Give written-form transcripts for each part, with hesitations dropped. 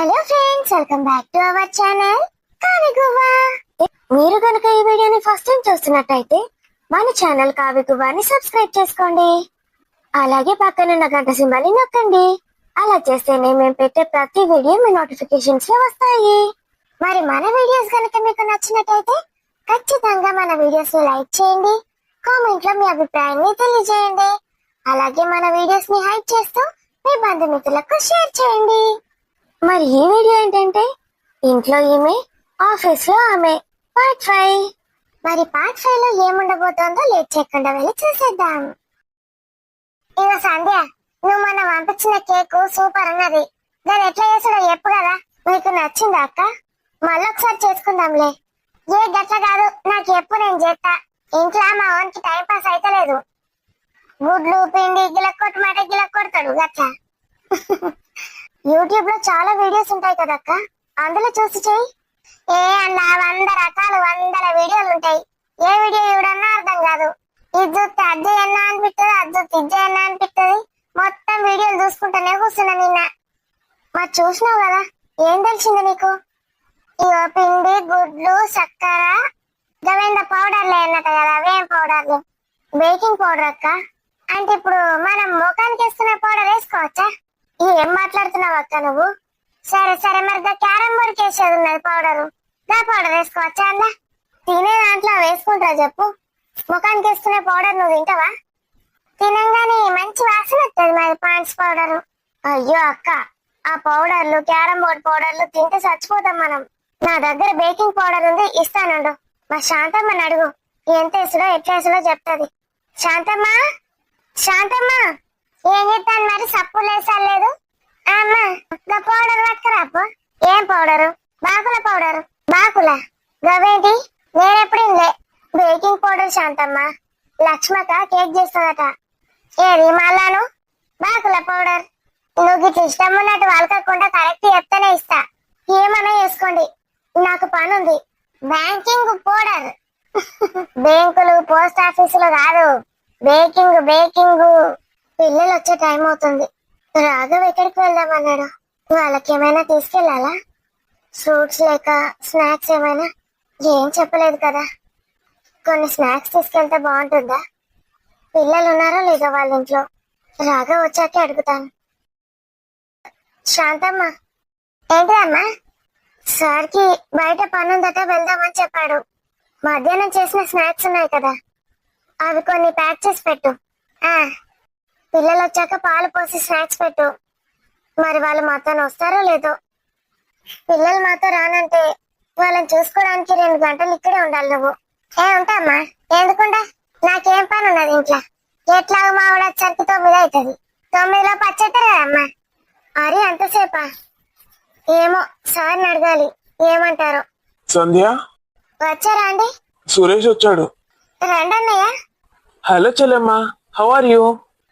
Hello friends, welcome back to our channel Kaviguvva. మీరు కనుక ఈ వీడియోని ఫస్ట్ టైం చూస్తున్నట్టయితే మన ఛానల్ కావిగువ్వని సబ్స్క్రైబ్ చేసుకోండి. అలాగే పక్కనున్న గంట సింబల్ ని నొక్కండి. అలా చేస్తేనే మేము పెట్టే ప్రతి వీడియో మీ నోటిఫికేషన్స్ లో వస్తాయి. మరి మన వీడియోస్ కనుక మీకు నచ్చినట్టయితే ఖచ్చితంగా మన వీడియోస్ ని లైక్ చేయండి, కామెంట్ లో మీ అభిప్రాయాన్ని తెలియజేయండి. అలాగే మన వీడియోస్ ని హైప్ చేస్తూ మీ బంధుమిత్రులకు షేర్ చేయండి. మరి ఈ వీడియో ఏంటంటే ఇంట్లో ఈమె ఆఫీస్ లో ఆమె పార్ట్ 5. మరి పార్ట్ 5 లో ఏముండబోతోందో లేట్ చేయకుండా వెళ్ళి చూసేద్దాం. ఇక సంధ్య, నువ్వు మొన్న పంపించిన కేక్ సూపర్ అన్నది. దాన్ని ఎట్లా చేసాడో చెప్పు కదా. మీకు నచ్చిందా అక్క? మళ్ళొకసారి చేసుకుందాంలే. ఏ గట్ల కాదు, నాకు ఎప్పుడు నేను చేస్తా. ఇంట్లో మా వానికి టైం పాస్ అయితే లేదు. గుడ్లు పిండి గిలక్కొడతాడు గట్ల. యూట్యూబ్ లో చాలా వీడియోస్ ఉంటాయి కదక్క, అందులో చూసి చెయ్యి. అలా 100 రకాలు 100 వీడియోలు ఉంటాయి. ఏ వీడియో చూడన్నా అర్థం కాదు. ఇది చూస్తే అది చేయన్నా అనిపిస్తుంది, అది చూస్తే ఇది చేయన్నా అనిపిస్తుంది. మొత్తం వీడియోలు చూసుకుంటానే కూర్చున్నా నిన్న. మరి చూసినావు కదా, ఏం తెలిసింది నీకు? ఇగో పిండి గుడ్లు చక్కెర గవేంద పౌడర్లే అన్నట్ట కదా. అవేం పౌడర్లు? బేకింగ్ పౌడర్ అక్క. అంటే ఇప్పుడు మనం ముఖానికి వేసుకునే పౌడర్ వేసుకోవచ్చా? ఏం మాట్లాడుతున్నావు అక్క నువ్వు? సరే సరే, మరి క్యారమ్ బోర్డుకి వేసేది ఉన్నది పౌడరు, దా పౌడర్ వేసుకోవచ్చా? అలా తినే దాంట్లో వేసుకుంటారా చెప్పు? ముఖానికి వేసుకునే పౌడర్ నువ్వు తింటావా? తినంగానే మంచి వాసన వస్తుంది మరి పాండ్స్ పౌడరు. అయ్యో అక్క, ఆ పౌడర్లు క్యారమ్ బోర్డు పౌడర్లు తింటే చచ్చిపోతాం మనం. నా దగ్గర బేకింగ్ పౌడర్ ఉంది, ఇస్తానుండు. మా శాంతమ్మని అడుగు, ఎంత వేసుడో ఎట్లా వేసుడో చెప్తుంది. శాంతమ్మా, శాంతమ్మా, ఏం చెప్తాను మరి? సప్పు లేసాలేదు అమ్మా. పౌడర్ పట్టుకురాపు. ఏం పౌడరు? బాకుల పౌడరు. బాకుల గవేంటి? నేనెప్పుడు ఇంలే. Baking powder Shanthamma. లక్ష్మక కేక్ చేస్తుందట. ఏది మళ్ళాను? బాకుల పౌడర్. నువ్వు ఇట్లా ఇష్టం ఉన్నట్టు వాళ్ళకకుండా కరెక్ట్ చెప్తానే ఇస్తా. ఏమన్నా చేసుకోండి, నాకు పని ఉంది. Banking powder. బ్యాంకులు పోస్ట్ ఆఫీసులు కాదు, బేకింగ్ బేకింగ్. పిల్లలు వచ్చే టైం అవుతుంది. రాఘవ్ ఎక్కడికి వెళ్దామన్నాడు? వాళ్ళకి ఏమైనా తీసుకెళ్లాలా? ఫ్రూట్స్ లేక స్నాక్స్ ఏమైనా? ఏం చెప్పలేదు కదా. కొన్ని స్నాక్స్ తీసుకెళ్తే బాగుంటుందా? పిల్లలు ఉన్నారో లేదో వాళ్ళ ఇంట్లో. రాఘవ్ వచ్చాకే అడుగుతాను. శాంతమ్మ. ఏంటిదమ్మా? సార్కి బయట పనుందట, వెళ్దామని చెప్పాడు. మధ్యాహ్నం చేసిన స్నాక్స్ ఉన్నాయి కదా, అవి కొన్ని ప్యాక్ చేసి పెట్టు. పిల్లలు వచ్చాక పాలు పోసి స్నాక్స్ పెట్టు. మరి వాళ్ళు మాతో వస్తారో లేదో. పిల్లలు మాతో రానంటే వాళ్ళని చూసుకోవడానికి 2 గంటలు ఇక్కడే ఉండాలి నువ్వు. ఉంటామ్మా. ఎందుకుంటా? నాకేం పని ఉన్నది ఇంట్లో. ఎట్లాగో మా ఆవిడ వచ్చరికి 9 అవుతుంది. 9లోపు వచ్చేస్తారు కదమ్మా. అరే అంతసేపా? ఏమో, సార్ని అడగాలి ఏమంటారో. సంధ్య వచ్చారా అండి? సురేష్ వచ్చాడు. రండి అన్నయ్య. హలో చెల్లెమ్మా, హౌ ఆర్ యూ?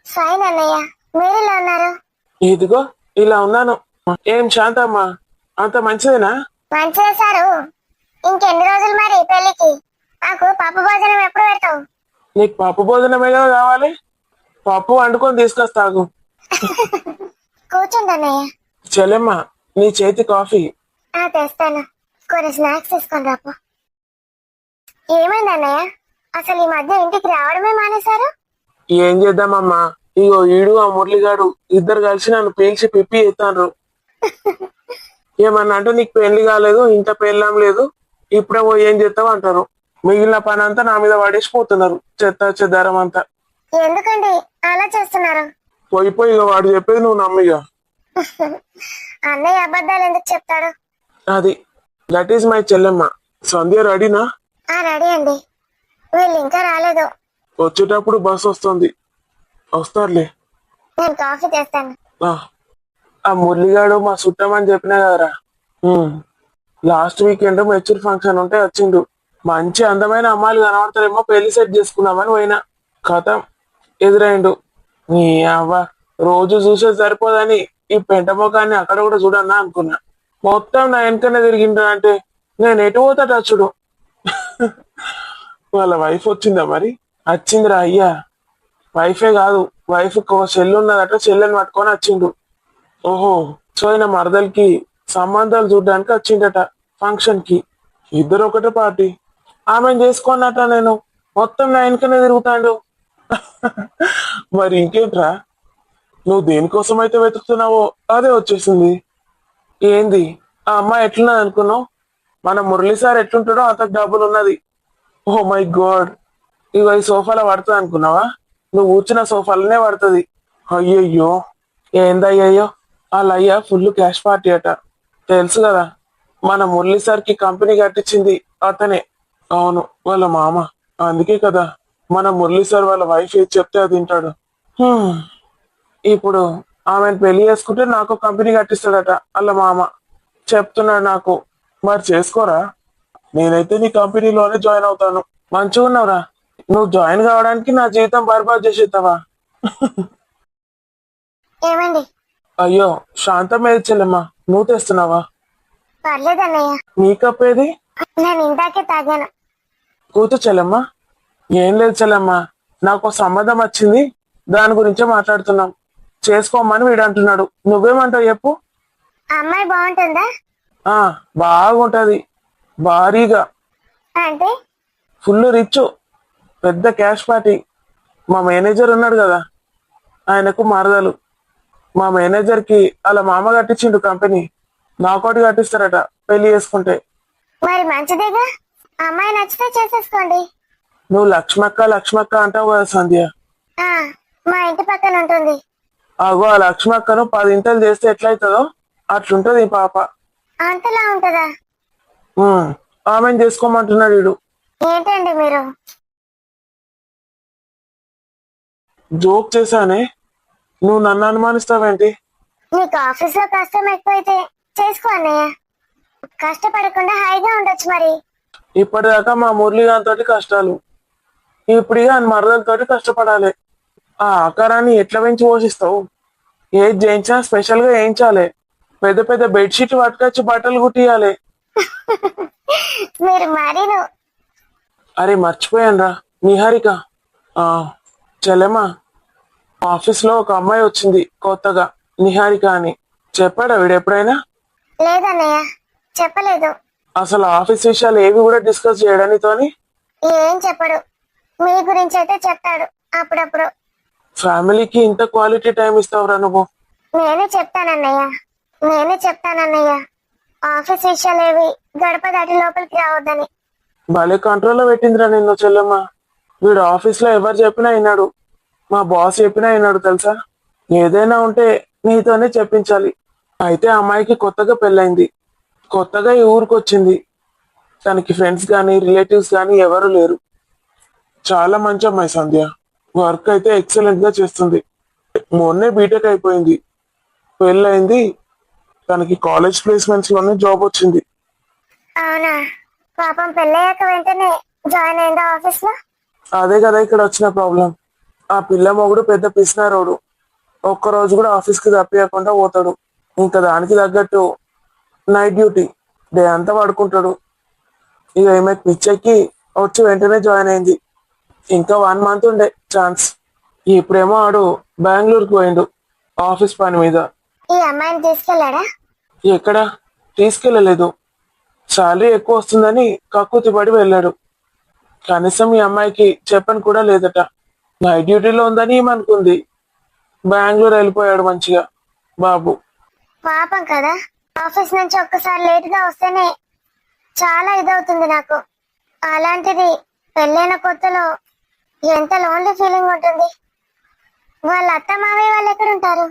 ఫైన్ అన్నయ్య, మీరు ఇలా ఉన్నారు? ఇదిగో ఇలా ఉన్నాను. ఏం శాంతమ్మా, అంత మంచిదేనా? మంచిదే సారు. ఇంకెన్ని రోజులు మరి పెళ్లికి? నాకు పప్పు భోజనం ఎప్పుడు పెడతావు? నీకు పప్పు భోజనమే కదా కావాలి? పప్పు వండుకొని తీసుకొస్తాగు. కూర్చోండి అన్నయ్య. చెల్లెమ్మా, నీ చేతి కాఫీ. తెస్తాను. కొన్ని స్నాక్స్ తీసుకొని రాపు. ఏమైంది అన్నయ్య, అసలు ఈ మధ్య ఇంటికి రావడమే మానేశారు? ఏం చేద్దామమ్మా, ఇగో ఈడు ఆ మురళిగాడు ఇద్దరు కలిసి నన్ను పీల్చి పిప్పి ఎత్తాను. ఏమన్నా అంటే నీకు పెళ్లి కాలేదు, ఇంత పెళ్ళాం లేదు, ఇప్పుడే పోయి ఏం చేస్తావు అంటారు. మిగిలిన పని అంతా నా మీద పడేసిపోతున్నారు, చెత్త చెదారం అంతా. ఎందుకండి అలా చేస్తున్నారు? పోయి ఇక వాడు చెప్పేది నువ్వు నమ్మిగా. అన్నయ్య అబద్ధాలు ఎందుకు చెప్తాడు? అది దట్ ఈస్ మై చెల్లెమ్మ. సంధ్య రెడీనా? రెడీ అండి. వీళ్ళు ఇంకా రాలేదు. వచ్చేటప్పుడు బస్ వస్తుంది, వస్తారులే. నేను కాఫీ తెస్తాను. ఆ మురళిగాడు మా చుట్టమని చెప్పినా కదరా. లాస్ట్ వీకెండ్ మెచ్యూర్ ఫంక్షన్ ఉంటే వచ్చిండు. మంచి అందమైన అమ్మాయిలు కనబడతారేమో పెళ్లి సెట్ చేసుకుందామని పోయినా. కథం ఎదురైండు. నీ అవ్వ, రోజు చూసే సరిపోదని ఈ పెంట ముఖాన్ని అక్కడ కూడా చూడన్నా అనుకున్నా. మొత్తం నా వెనకనే తిరిగిండు. అంటే నేను ఎటు పోతా టచ్చుడు. వాళ్ళ వైఫ్ వచ్చిందా మరి? వచ్చిందిరా అయ్యా. వైఫే కాదు, వైఫ్ సెల్ ఉన్నదట, చెల్లెని పట్టుకొని వచ్చిండు. ఓహో, సో ఆయన మరదలకి సంబంధాలు చూడడానికి వచ్చిండట ఫంక్షన్ కి. ఇద్దరు ఒకటే పార్టీ. ఆమెను చేసుకున్నట నేను మొత్తం నా వెనకనే తిరుగుతాడు. మరి ఇంకేంట్రా, నువ్వు దేనికోసం అయితే వెతుకుతున్నావో అదే వచ్చేసింది. ఏంది ఆ అమ్మాయి ఎట్లున్నది అనుకున్నావు? మన మురళి సార్ ఎట్లుంటాడో అంత డబ్బులు ఉన్నది. ఓ మై గాడ్, ఇగో ఈ సోఫాలో పడుతుంది అనుకున్నావా? నువ్వు కూర్చున్న సోఫాలోనే పడుతుంది. అయ్యయ్యో, ఏందయ్యయ్యో, వాళ్ళ అయ్యా ఫుల్ క్యాష్ పార్టీ అట. తెలుసు కదా, మన మురళి సార్ కి కంపెనీ కట్టించింది అతనే. అవును, వాళ్ళ మామ. అందుకే కదా మన మురళి సార్ వాళ్ళ వైఫ్ ఏది చెప్తే అది తింటాడు. హ్మ్. ఇప్పుడు ఆమెను పెళ్లి చేసుకుంటే నాకు కంపెనీ కట్టిస్తాడట వాళ్ళ మామ. చెప్తున్నాడు నాకు. మరి చేసుకోరా? నేనైతే నీ కంపెనీలోనే జాయిన్ అవుతాను. మంచిగా ఉన్నావురా. నువ్వు జాయిన్ కావడానికి నా జీవితం బర్బాద్ చేసేస్తావా? ఏమండి? అయ్యో, శాంతం ఏది చెల్లెమ్మా, నువ్వు తెస్తున్నావా? పర్లేదు అన్నయ్య, నీ కప్పేది? నేను ఇందాకే తాగాను. కూతు చెల్లెమ్మా. ఏం లేదు చెల్లెమ్మా, నాకు సంబంధం వచ్చింది, దాని గురించే మాట్లాడుతున్నాం. చేసుకోమని వీడు అంటున్నాడు. నువ్వేమంటావు చెప్పు? ఆ అమ్మాయి బాగుంటుందా? ఆ, బాగుంటది. భారీగా. అంటే? ఫుల్ రిచ్, పెద్ద క్యాష్ పార్టీ. మా మేనేజర్ ఉన్నాడు కదా, ఆయనకు మరదలు. మా మేనేజర్ కి అలా మామ కట్టించిండు కంపెనీ. నాకోటి కట్టిస్తారట పెళ్లి చేసుకుంటే. మరి మంచిదేగా, ఆ అమ్మాయి నచ్చితే చేసేసుకోండి. నువ్వు లక్ష్మక్క లక్ష్మక్క అంటావు కదా సంధ్య. ఆ, మా ఇంటి పక్కన ఉంటుంది. అగో ఆ లక్ష్మక్కను 10 ఇంతలు చేస్తే ఎట్లయితుందో అట్లుంటది ఈ పాప. అంతలా ఉంటుందా? ఆమెను చేసుకోమంటున్నాడు వీడు. ఏంటండి మీరు? జోక్ చేశానే, నువ్వు నన్ను అనుమానిస్తావేంటి? నీకు ఆఫీస్ లో కష్టం ఎక్కువైతే చేసుకో అన్నయ్య. కష్టపడకుండా హాయిగా ఉండొచ్చు మరి. ఇప్పటిదాకా మా మురళీగాన్ తోటి కష్టాలు, ఇప్పుడు ఇక మరదలతోటి కష్టపడాలి. ఆ ఆకారాన్ని ఎట్లా పెంచి పోషిస్తావు? ఏది చేయించినా స్పెషల్ గా వేయించాలి. పెద్ద పెద్ద బెడ్షీట్ పట్టుకొచ్చి బట్టలు కుట్టియాలి. మీరు మరీను. అరే మర్చిపోయాను రా, నిహారిక. ఆ చెల్లెమ్మా, ఆఫీస్ లో ఒక అమ్మాయి వచ్చింది కొత్తగా, నిహారిక అని. చెప్పాడా వీడు ఎప్పుడైనా? లేదన్నయ్య, చెప్పలేదు. అసలు ఆఫీస్ విషయాలు ఏవి కూడా డిస్కస్ చేయడానితోని. ఏం చెప్పడు. మీ గురించి అయితే చెప్తాడు అప్పుడప్పుడు. ఫ్యామిలీకి ఇంత క్వాలిటీ టైం ఇస్తావురా నువ్వు? నేనే చెప్తానన్నయ్య, నేనే చెప్తానన్నయ్య. ఆఫీస్ విషయాలేవి గడప దాటి లోపలికి రావద్దని. భలే కంట్రోల్లో పెట్టిందిరా నిన్ను చెల్లెమ్మ. వీడు ఆఫీస్ లో ఎవరు చెప్పినా విన్నాడు, మా బాస్ చెప్పినా విన్నాడు తెలుసా. ఏదైనా ఉంటే నీతోనే చెప్పించాలి. అయితే ఆ అమ్మాయికి కొత్తగా పెళ్ళైంది, కొత్తగా ఈ ఊరికి వచ్చింది. తనకి ఫ్రెండ్స్ కానీ రిలేటివ్స్ కానీ ఎవరు లేరు. చాలా మంచి అమ్మాయి సంధ్య. వర్క్ అయితే ఎక్సలెంట్ గా చేస్తుంది. మొన్నే బీటెక్ అయిపోయింది, పెళ్ళైంది. తనకి కాలేజ్ ప్లేస్మెంట్స్ లోనే జాబ్ వచ్చింది. అవునా? పాపం పెళ్ళయ్యాక వెంటనే జాయిన్ అయిందా ఆఫీస్ లో? అదే కదా ఇక్కడ వచ్చిన ప్రాబ్లం. ఆ పిల్ల మొగుడు పెద్ద పిసినారోడు. ఒక్కరోజు కూడా ఆఫీస్ కి తప్పియకుండా పోతాడు. ఇంకా దానికి తగ్గట్టు నైట్ డ్యూటీ, డే అంతా పడుకుంటాడు. ఇక ఈమె పిచ్చెక్కి వచ్చి వెంటనే జాయిన్ అయింది. ఇంకా 1 మంత్ ఉండే ఛాన్స్. ఇప్పుడేమో ఆడు బెంగళూరుకు పోయిండు ఆఫీస్ పని మీద. ఈ అమ్మాయిని తీసుకెళ్లాడా? ఎక్కడ తీసుకెళ్ళలేదు, శాలరీ ఎక్కువ వస్తుందని కక్కుతి పడి వెళ్ళాడు. కనీసం ఈ అమ్మాయికి చెప్పని కూడా లేదట. నైట్ డ్యూటీలో ఉందని ఏమనుకుంది. బెంగళూరు వెళ్ళిపోయాడు మంచిగా బాబు. పాపం కదా, ఆఫీస్ నుంచి ఒక్కసారి లేట్ గా వస్తేనే చాలా ఇదవుతుంది నాకు. అలాంటిది పెళ్ళైన కొత్తలో ఎంత లోన్లీ ఫీలింగ్ ఉంటుంది. వాళ్ళ అత్త మామయ్య వాళ్ళు ఎక్కడ ఉంటారు?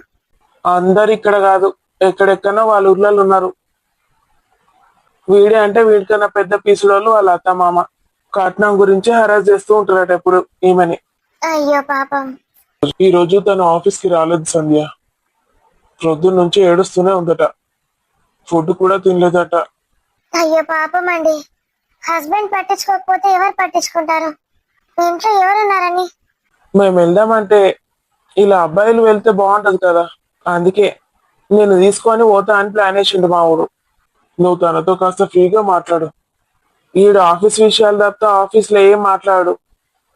అందరు ఇక్కడ కాదు, ఎక్కడెక్కడో వాళ్ళ ఊర్లలో ఉన్నారు. వీడే అంటే వీడికన్నా పెద్ద పీసులోళ్ళు వాళ్ళ అత్త మామ. కట్నం గురించి హరాస్ చేస్తూ ఉంటారట ఎప్పుడు ఈమెని. అయ్యో పాపం. ఈ రోజు తను ఆఫీస్ కి రాలేదు సంధ్య. ప్రొద్దున నుంచి ఏడుస్తూనే ఉందట. ఫుడ్ కూడా తినలేదట. అయ్యో పాపం అండి. హస్బెండ్ పట్టించుకోకపోతే ఎవరు పట్టించుకుంటారు? ఇంట్లో ఎవరున్నారని? మేము వెళ్దామంటే ఇలా అబ్బాయిలు వెళ్తే బాగుంటది కదా, అందుకే నేను తీసుకొని పోతా అని ప్లాన్ వేసిండు మా ఊరు. నువ్వు తనతో కాస్త ఫ్రీగా మాట్లాడు. ఈడు ఆఫీస్ విషయాలు తప్ప ఆఫీస్ లో ఏం మాట్లాడు.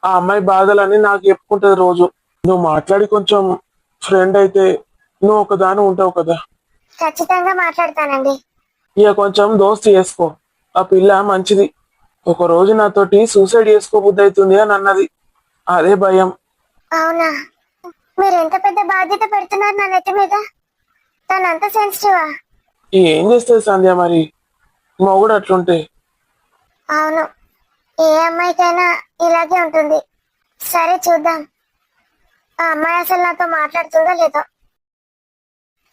ఆ అమ్మాయి బాధలన్నీ నాకు చెప్పుకుంటది రోజు. నువ్వు మాట్లాడి కొంచెం ఫ్రెండ్ అయితే నువ్వు ఒకదాని ఉంటావు కదా. ఖచ్చితంగా మాట్లాడతానండి. ఇక కొంచెం దోస్తు చేసుకో. ఆ పిల్ల మంచిది. ఒక రోజు నాతోటి సూసైడ్ చేసుకోబుద్ధి అవుతుంది అని అన్నది. అదే భయం. అవునా, మీరు ఎంత పెద్ద బాధ్యత పెడుతున్నారు నా నెత్తి మీద. తను అంత సెన్సిటివా? ఏం చేస్తుంది సంధ్య మరి, మొగుడు అట్లుంటే. అవును, ఏ అమ్మాయికైనా ఇలాగే ఉంటుంది. సరే చూద్దాం, ఆ అమ్మాయి అసలు నాతో మాట్లాడుతుందో లేదో.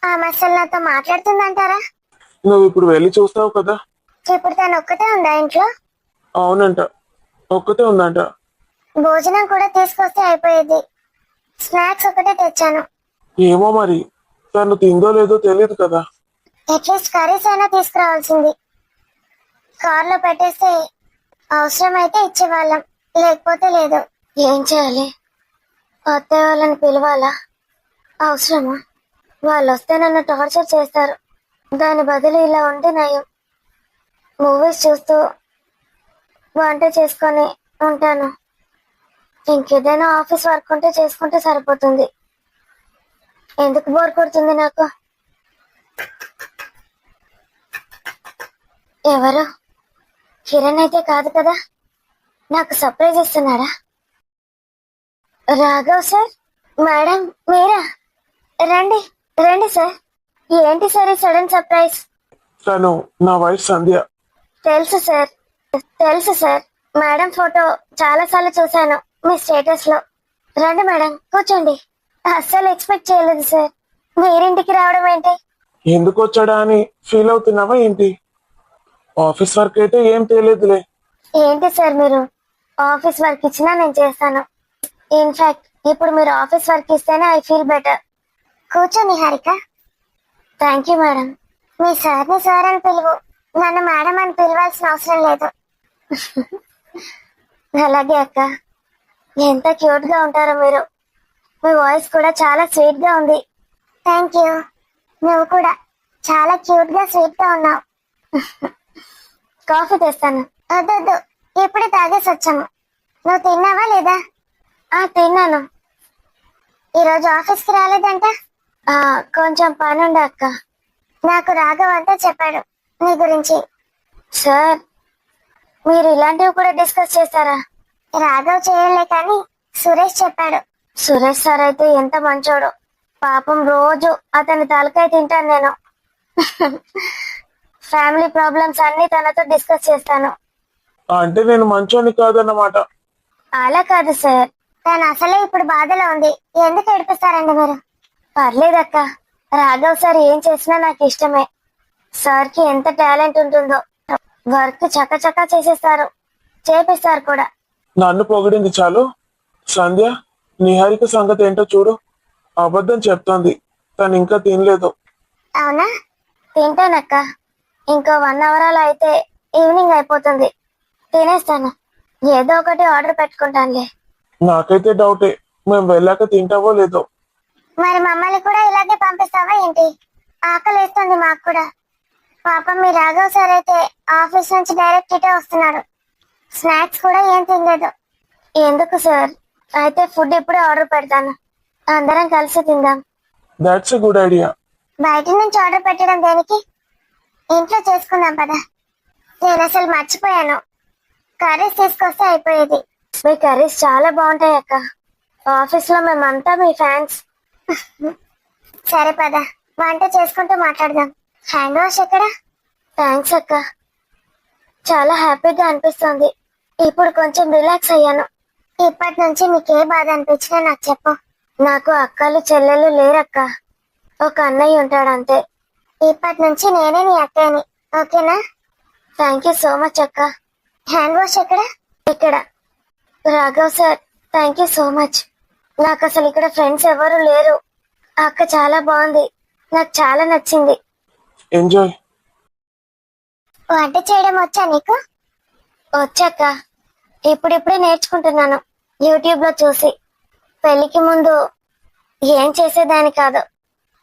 ఆమె అసలు నాతో మాట్లాడుతుందంటారా? నువ్వు ఇప్పుడు వెళ్ళి చూస్తావు కదా. ఇప్పుడు తను ఒక్కతే ఉందా ఇంట్లో? అవునంట, ఒక్కతే ఉందంట. భోజనం కూడా తీసుకొస్తే అయిపోయేది. స్నాక్స్ ఒకటే తెచ్చాను. ఏమో మరి, తను తిందో లేదో తెలియదు కదా. అట్లీస్ట్ కర్రీస్ అయినా తీసుకురావాల్సింది. కార్లో పెట్టేస్తే అవసరమైతే ఇచ్చేవాళ్ళం, లేకపోతే లేదు. ఏం చేయాలి? అత్తయ్య వాళ్ళని పిలవాలా? అవసరమా? వాళ్ళు వస్తే నన్ను టార్చర్ చేస్తారు. దాని బదులు ఇలా ఉంటే నయం. మూవీస్ చూస్తూ వంట చేసుకొని ఉంటాను. ఇంకేదైనా ఆఫీస్ వర్క్ ఉంటే చేసుకుంటే సరిపోతుంది. ఎందుకు బోర్ కొడుతుంది నాకు? ఎవరు? కిరణ్ అయితే కాదు కదా? నాకు సర్ప్రైజ్ ఇస్తున్నారా? రాఘవ్ సార్, మేడం మీరా? రండి రండి సార్. ఏంటి సార్ ఈ సడన్ సర్ప్రైజ్? తను నా వైఫ్ సంధ్య. తెలుసు సార్, తెలుసు సార్. మేడం ఫోటో చాలా సార్లు చూశాను మీ స్టేటస్ లో. రండి మేడం, కూర్చోండి. అస్సలు ఎక్స్పెక్ట్ చేయలేదు సార్ మీరింటికి రావడం. ఏంటి? ఎందుకు వచ్చాడా అని ఫీల్ అవుతున్నావా ఏంటి? ఆఫీస్ వర్క్ అయితే ఏం తెలియదులే. ఏంటి సార్ మీరు ఆఫీస్ వర్క్ ఇచ్చినా నేను చేస్తాను. ఇన్ఫాక్ట్ ఇప్పుడు మీరు ఆఫీస్ వర్క్ ఇస్తేనే ఐ ఫీల్ బెటర్. కూర్చోని హారిక. Thank you madam. మీ సార్ని సార్ అని పిలువు, నన్ను మేడం అని పిలవాల్సిన అవసరం లేదు. అలాగే అక్క. ఎంత క్యూట్ గా ఉంటారో మీరు. మీ వాయిస్ కూడా చాలా స్వీట్ గా ఉంది. Thank you. నువ్వు కూడా చాలా క్యూట్ గా స్వీట్ గా ఉన్నావు. కాఫీ తెస్తాను. వద్దొద్దు, ఇప్పుడే తాగేసి వచ్చాము. నువ్వు తిన్నావా లేదా? తిన్నాను. ఈరోజు ఆఫీస్కి రాలేదంట? కొంచెం పనుండే అక్క. నాకు రాఘవ్ అంతా చెప్పాడు నీ గురించి. సార్, మీరు ఇలాంటివి కూడా డిస్కస్ చేస్తారా? రాఘవ్ చేయలే కానీ సురేష్ చెప్పాడు. సురేష్ సార్ అయితే ఎంత మంచోడు. పాపం రోజు అతని తలకాయ తింటాను నేను. ఫ్యామిలీ ప్రాబ్లమ్స్ అన్ని తనతో డిస్కస్ చేస్తాను. అంటే నేను మంచోని కాదన్నమాట. అలా కాదు సార్, తను అసలే ఇప్పుడు బాధలో ఉంది. ఎందుకు ఏడిపిస్తారండి మీరు? పర్లేదక్క, రాఘవ్ సార్ ఏం చేసినా నాకు ఇష్టమే. సార్ కి ఎంత టాలెంట్ ఉంటుందో. వర్క్ చకచకా చేసేస్తారు, చేపిస్తారు కూడా. నన్ను పొగిడింది చాలు. సంధ్య, నిహారిక సంగతి ఏంటో చూడు. అబద్ధం చెప్తోంది, తను ఇంకా తినలేదు. అవునా? తింటానక్క. ఇంకో 1 hour అలా అయితే ఈవినింగ్ అయిపోతుంది. తినేస్తాను. ఏదో ఒకటి ఆర్డర్ పెట్టుకుంటానులే. నాకైతే డౌటే, మేము వెళ్ళాక తింటావో లేదో. మరి మమ్మల్ని కూడా ఇలాగే పంపిస్తావా ఏంటి? ఆకలేస్తుంది మాకు కూడా. పాపం మీ రాఘవ్ సార్ అయితే ఆఫీస్ నుంచి డైరెక్ట్ ఇటే వస్తున్నాడు. స్నాక్స్ కూడా ఏం తినలేదు. ఎందుకు సార్? అయితే ఫుడ్ ఇప్పుడే ఆర్డర్ పెడతాను, అందరం కలిసి తిందాం. That's a good idea. బయట నుంచి ఆర్డర్ పెట్టడం దేనికి? ఇంట్లో చేసుకుందాం పదా. నేను అసలు మర్చిపోయాను, కర్రీస్ తీసుకొస్తే అయిపోయేది. మీ కర్రీస్ చాలా బాగుంటాయి అక్క. ఆఫీస్ లో మేమంతా మీ ఫ్యాన్స్. సరే పద, వంట చేసుకుంటూ మాట్లాడదాం. హ్యాండ్ వాష్ ఎక్కడ? థ్యాంక్స్ అక్క, చాలా హ్యాపీగా అనిపిస్తుంది. ఇప్పుడు కొంచెం రిలాక్స్ అయ్యాను. ఇప్పటి నుంచి నీకే బాధ అనిపించినా నాకు చెప్పు. నాకు అక్కలు చెల్లెలు లేరక్క, ఒక అన్నయ్య ఉంటాడు అంతే. ఇప్పటి నుంచి నేనే నీ అక్కని, ఓకేనా? థ్యాంక్ యూ సో మచ్ అక్క. హ్యాండ్ వాష్ ఎక్కడ? ఇక్కడ. Raghav sir, thank you so much. నాకు అసలు ఇక్కడ ఫ్రెండ్స్ ఎవరు లేరు. అక్క చాలా బాగుంది, నాకు చాలా నచ్చింది. ఎంజాయ్. వంట చేయడం వచ్చా నీకు? వచ్చాక ఇప్పుడిప్పుడే నేర్చుకుంటున్నాను, యూట్యూబ్ లో చూసి. పెళ్లికి ముందు ఏం చేసేదాని కాదు,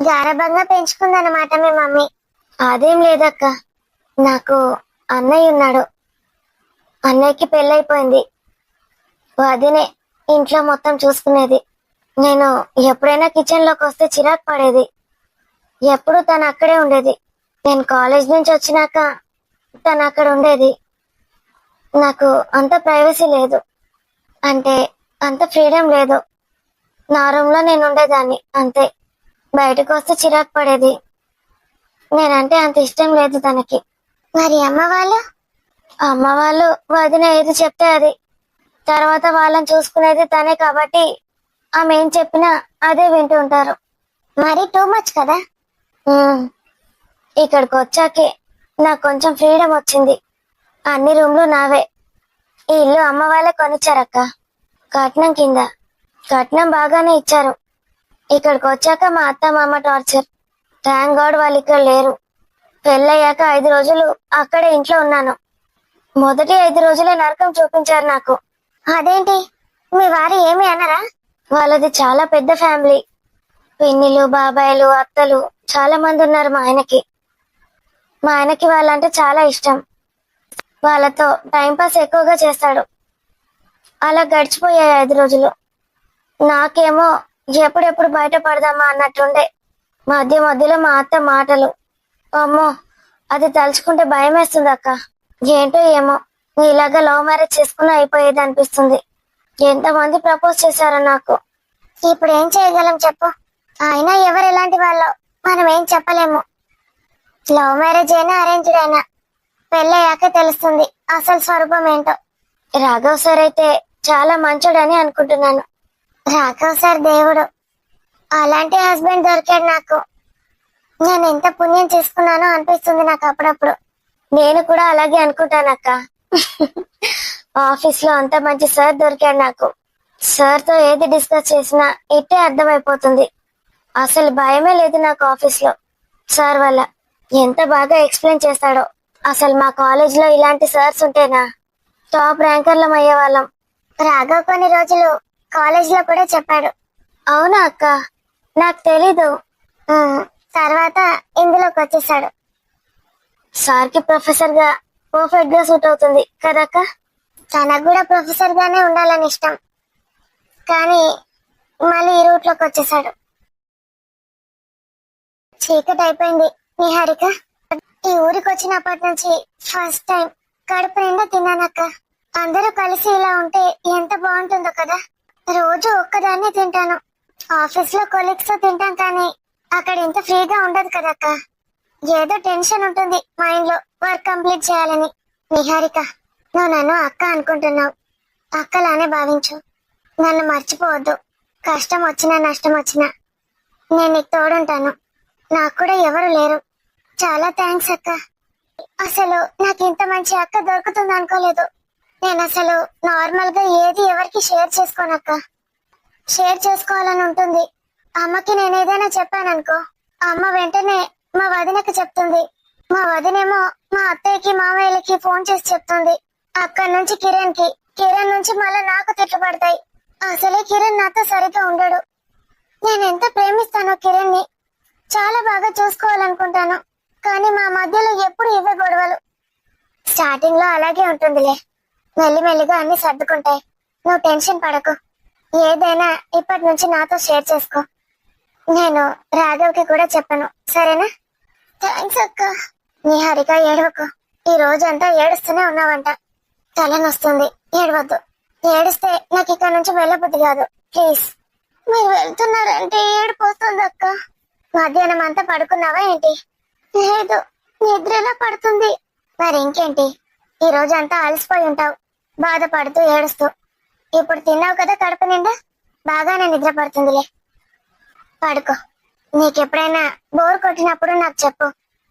గారభంగా పెంచుకుందన్నమాట మీ మమ్మీ. అదేం లేదక్క, నాకు అన్నయ్య ఉన్నాడు. అన్నయ్యకి పెళ్ళైపోయింది. వదినే ఇంట్లో మొత్తం చూసుకునేది. నేను ఎప్పుడైనా కిచెన్ లోకి వస్తే చిరాకు పడేది. ఎప్పుడు తను అక్కడే ఉండేది. నేను కాలేజ్ నుంచి వచ్చినాక తను అక్కడ ఉండేది. నాకు అంత ప్రైవసీ లేదు, అంటే అంత ఫ్రీడమ్ లేదు. నా రూమ్ లో నేను ఉండేదాన్ని అంతే. బయటకు వస్తే చిరాకు పడేది. నేనంటే అంత ఇష్టం లేదు తనకి. మరి అమ్మ వాళ్ళు వదిన ఏది చెప్తే అది. తర్వాత వాళ్ళని చూసుకునేది తనే కాబట్టి ఆమె ఏం చెప్పినా అదే వింటూ ఉంటారు. మరి టూ మచ్ కదా. ఇక్కడికి వచ్చాకే నాకు కొంచెం ఫ్రీడమ్ వచ్చింది. అన్ని రూమ్లు నావే. ఈ ఇల్లు అమ్మ వాళ్ళే కొనిచ్చారక్క, కట్నం కింద. కట్నం బాగానే ఇచ్చారు. ఇక్కడికి వచ్చాక మా అత్త మామ టార్చర్. థ్యాంక్ గాడ్ వాళ్ళు ఇక్కడ లేరు. పెళ్ళయ్యాక 5 రోజులు అక్కడే ఇంట్లో ఉన్నాను. మొదటి 5 రోజులే నరకం చూపించారు నాకు. అదేంటి, మీ వారు ఏమి అన్నారా? వాళ్ళది చాలా పెద్ద ఫ్యామిలీ. పిన్నిలు, బాబాయిలు, అత్తలు చాలా మంది ఉన్నారు మా ఆయనకి వాళ్ళంటే చాలా ఇష్టం. వాళ్ళతో టైంపాస్ ఎక్కువగా చేస్తాడు. అలా గడిచిపోయాయి 5 రోజులు. నాకేమో ఎప్పుడెప్పుడు బయటపడదామా అన్నట్టుండే. మధ్యలో మా అత్త మాటలు, అమ్మో అది తలుచుకుంటే భయం వేస్తుంది అక్క. ఏంటో ఏమో, ఇలాగా లవ్ మ్యారేజ్ చేసుకుని అయిపోయేది అనిపిస్తుంది. ఎంతమంది ప్రపోజ్ చేశారో నాకు. ఇప్పుడు ఏం చేయగలం చెప్పు? అయినా ఎవరు ఎలాంటి వాళ్ళో మనం ఏం చెప్పలేము. లవ్ మ్యారేజ్ అయినా అరేంజ్డ్ అయినా పెళ్ళయ్యాక తెలుస్తుంది అసలు స్వరూపం ఏంటో. రాఘవ్ సార్ అయితే చాలా మంచోడని అనుకుంటున్నాను. రాఘవ్ సార్ దేవుడు. అలాంటి హస్బెండ్ దొరికాడు నాకు. నేను ఎంత పుణ్యం చేసుకున్నానో అనిపిస్తుంది నాకు అప్పుడప్పుడు. నేను కూడా అలాగే అనుకుంటానక్క. ఆఫీస్ లో అంత మంచి సార్ దొరికాడు నాకు. సార్ తో ఏది డిస్కస్ చేసినా ఇట్టే అర్థమైపోతుంది. అసలు భయమే లేదు నాకు ఆఫీస్ లో. సార్ వల్ల ఎంత బాగా ఎక్స్ప్లెయిన్ చేస్తాడో. అసలు మా కాలేజ్ లో ఇలాంటి సార్స్ ఉంటేనా టాప్ ర్యాంకర్లం అయ్యేవాళ్ళం. రాఘవ్ కొన్ని రోజులు కాలేజ్ లో కూడా చెప్పాడు. అవునా అక్క? నాకు తెలీదు. తర్వాత ఇందులోకి వచ్చేసాడు. సార్ కి ప్రొఫెసర్ గా పర్ఫెక్ట్ గా సూట్ అవుతుంది కదక్క? తనకు కూడా ప్రొఫెసర్ గానే ఉండాలని ఇష్టం, కానీ మళ్ళీ ఈ రూట్ లోకి వచ్చేసాడు. చీకటి అయిపోయింది నిహారిక. ఈ ఊరికి వచ్చినప్పటి నుంచి ఫస్ట్ టైం కడుపు నిండా తిన్నానక్క. అందరూ కలిసి ఇలా ఉంటే ఎంత బాగుంటుందో కదా. రోజు ఒక్కదాన్నే తింటాను. ఆఫీస్ లో కొలీగ్స్ తో తింటాం, కానీ అక్కడ ఇంత ఫ్రీగా ఉండదు కదక్క. ఏదో టెన్షన్ ఉంటుంది మైండ్ లో, వర్క్ కంప్లీట్ చేయాలని. నిహారిక, నువ్వు నన్ను అక్క అనుకుంటున్నావు. అక్కలానే భావించు. నన్ను మర్చిపోవద్దు. కష్టం వచ్చినా నష్టం వచ్చినా నేను నీకు తోడుంటాను. నాకు కూడా ఎవరు లేరు. చాలా థ్యాంక్స్ అక్క. అసలు నాకు ఇంత మంచి అక్క దొరుకుతుంది అనుకోలేదు. నేను అసలు నార్మల్ గా ఏది ఎవరికి షేర్ చేసుకోనక్క. షేర్ చేసుకోవాలని ఉంటుంది. అమ్మకి నేను ఏదైనా చెప్పాననుకో, అమ్మ వెంటనే మా వదినకి చెప్తుంది. మా వదినేమో మా అత్తయ్యకి మామయ్యలకి ఫోన్ చేసి చెప్తుంది. అక్కడి నుంచి కిరణ్ కి, కిరణ్ నుంచి మళ్ళీ నాకు తిట్లు పడతాయి. అసలే కిరణ్ నాతో సరిగ్గా ఉండడు. నేను ఎంత ప్రేమిస్తానో కిరణ్ ని, చాలా బాగా చూసుకోవాలనుకుంటాను, కానీ మా మధ్యలో ఎప్పుడు ఇవే గొడవలు. స్టార్టింగ్ లో అలాగే ఉంటుందిలే, మెల్లిమెల్లిగా అన్ని సర్దుకుంటాయి. నువ్వు టెన్షన్ పడకు. ఏదైనా ఇప్పటి నుంచి నాతో షేర్ చేసుకో. నేను రాఘవ్ కి కూడా చెప్పను, సరేనా? థ్యాంక్స్ అక్క. నిహారిక, ఏడవకు. ఈ రోజంతా ఏడుస్తూనే ఉన్నావంట. తలనొస్తుంది, ఏడవద్దు. ఏడిస్తే నాకు ఇక్కడ నుంచి వెళ్ళబుద్ధి కాదు. ప్లీజ్. మీరు వెళ్తున్నారంటే ఏడిపోతుంది అక్క. మధ్యాహ్నం అంతా పడుకున్నావా ఏంటి? లేదు, నిద్రలా పడుతుంది. మరి ఇంకేంటి, ఈ రోజంతా అలసిపోయి ఉంటావు, బాధపడుతూ ఏడుస్తూ. ఇప్పుడు తిన్నావు కదా కడుపు నిండా, బాగానే నిద్ర పడుతుందిలే. పడుకో. నీకెప్పుడైనా బోర్ కొట్టినప్పుడు నాకు చెప్పు,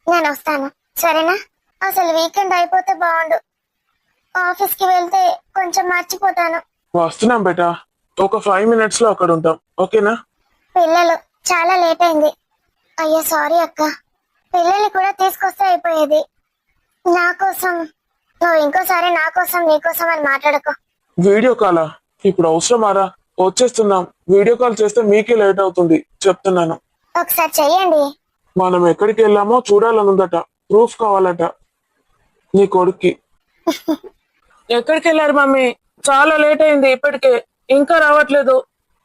నేను వస్తాను, సరేనా? అసలు వీకెండ్ అయిపోతే బాగుండు. ఆఫీస్ కి వెళ్తే కొంచెం మర్చిపోతాను. వస్తున్నాం బేటా, ఒక 5 minutes లో అక్కడ ఉంటాం, ఓకేనా? పిల్లలు చాలా లేట్ అయింది. అయ్యో సారీ అక్క. పిల్లల్ని కూడా తీసుకొస్తే అయిపోయేది. నా కోసం నువ్వు ఇంకోసారి నా కోసం నీకోసం అని మాట్లాడకు. వీడియో కాలా? ఇప్పుడు అవసరమారా? వచ్చేస్తున్నాం. వీడియో కాల్ చేస్తే మీకే లేట్ అవుతుంది, చెప్తున్నాను. ఒకసారి చెయ్యండి. మనం ఎక్కడికి వెళ్ళామో చూడాలనుందట, ప్రూఫ్ కావాలట నీ కొడుక్కి. ఎక్కడికి వెళ్ళారు మమ్మీ? చాలా లేట్ అయింది, ఇప్పటికే ఇంకా రావట్లేదు.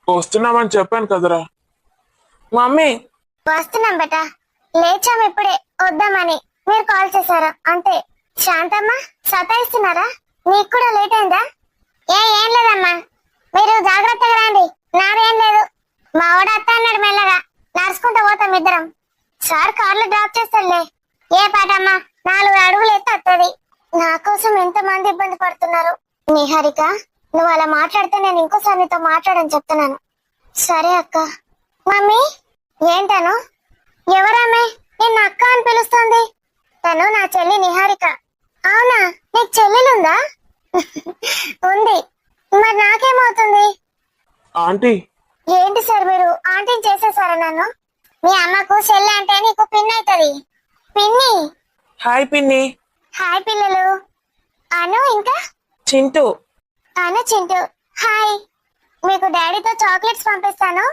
వస్తున్నామని చెప్పాను కదరా. మమ్మీ వస్తున్నాం బేటా. లేచాం ఇప్పుడే వద్దామని మీరు కాల్ చేశారు అంతే. శాంతమ్మ సతాయిస్తున్నారా? మీకు కూడా లేట్ అయిందా? ఏం లేదమ్మా, మీరు జాగ్రత్తగా రండి, నాదేం లేదు. మా వాడ అత్త అన్నాడు మెల్లగా, నడుచుకుంటూ పోతాం ఇద్దరం. సార్ కార్లో డ్రాప్ చేస్తాడులే. ఏ పాటమ్మా, 4 అడుగులు ఎత్తి వస్తుంది. నా కోసం ఎంతమంది ఇబ్బంది పడుతున్నారు. నిహారిక, నువ్వు అలా మాట్లాడితే నేను ఇంకోసారి నీతో మాట్లాడని చెప్తున్నాను. సరే అక్క. మమ్మీ ఏంటను? ఎవరామే నిన్ను అక్క అని పిలుస్తుంది? తను నా చెల్లి నిహారిక. అవునా, నీకు చెల్లెలుందా? ఉంది. మరి నాకేమవుతుంది? ఆంటీ. ఏంటి సార్ మీరు ఆంటీని చేసేసారా నన్ను? మీ అమ్మకు చెల్లి అంటే నీకు పిన్ అవుతుంది. పిన్ని. హాయ్ పిన్ని. హాయ్ పిల్లలు. అను ఇంకా చింటూ. అను చింటూ. హాయ్. మీకు డాడీతో చాక్లెట్స్ పంపిస్తాను,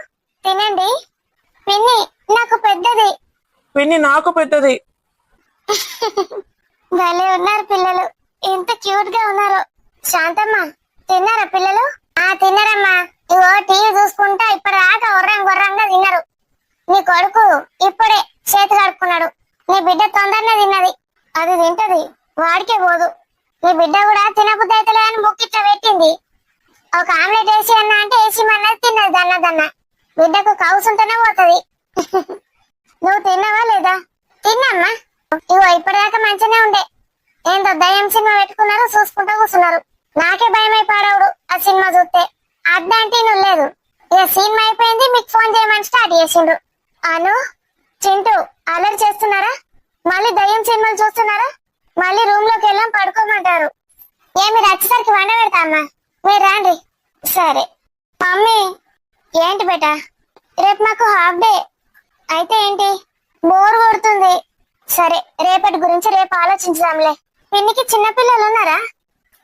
తినండి. పిన్ని నాకు పెద్దది. పిన్ని నాకు పెద్దది. భలే ఉన్నారు పిల్లలు, ఎంత క్యూట్ గా ఉన్నారు. శాంతమ్మ తిన్నారా పిల్లలు? తిన్నారమ్మా. ఇగో టీవీ చూసుకుంటా ఇప్పటిదాకా గుర్రంగా తిన్నారు. నీ కొడుకు ఇప్పుడే చేతి కడుక్కున్నాడు. నీ బిడ్డ తొందరనే తిన్నది. అది తింటది, వాడికే పోదు. నీ బిడ్డ కూడా తినబుద్ధి అవుతలే అని ముక్కిట్లా పెట్టింది. ఒక ఆమ్లెట్ వేసి అన్నా అంటే వేసి మన్నది తిన్నది దన్న. బిడ్డకు కౌసుంటేనే పోతుంది. నువ్వు తిన్నావా లేదా? తిన్నమ్మా. ఇగో ఇప్పటిదాకా మంచిగానే ఉండే. ఏంటో దయ్యం సినిమా పెట్టుకున్నారు, చూసుకుంటూ కూర్చున్నారు. నాకే భయం అయిపోయాడు ఆ సినిమా చూస్తే. అద్దంటే నువ్వు లేదు. ఇక సినిమా అయిపోయింది, మీకు ఫోన్ చేయమని స్టార్ట్ చేసిండ్రు. అను చింటూ అలర్ట్ చేస్తున్నారా? మళ్ళీ దయ్యం సినిమాలు చూస్తున్నారా? మళ్ళీ రూమ్ లోకి వెళ్ళాం పడుకోమంటారు. మీరు వచ్చేసరికి వండ పెడతామ్మా, మీరు రండి. సరే. మమ్మీ ఏంటి బేటా? రేపు మాకు హాఫ్ డే. అయితే ఏంటి? బోర్ కొడుతుంది. సరే, రేపటి గురించి రేపు ఆలోచించుదాంలే. పిన్నికి చిన్నపిల్లలు ఉన్నారా?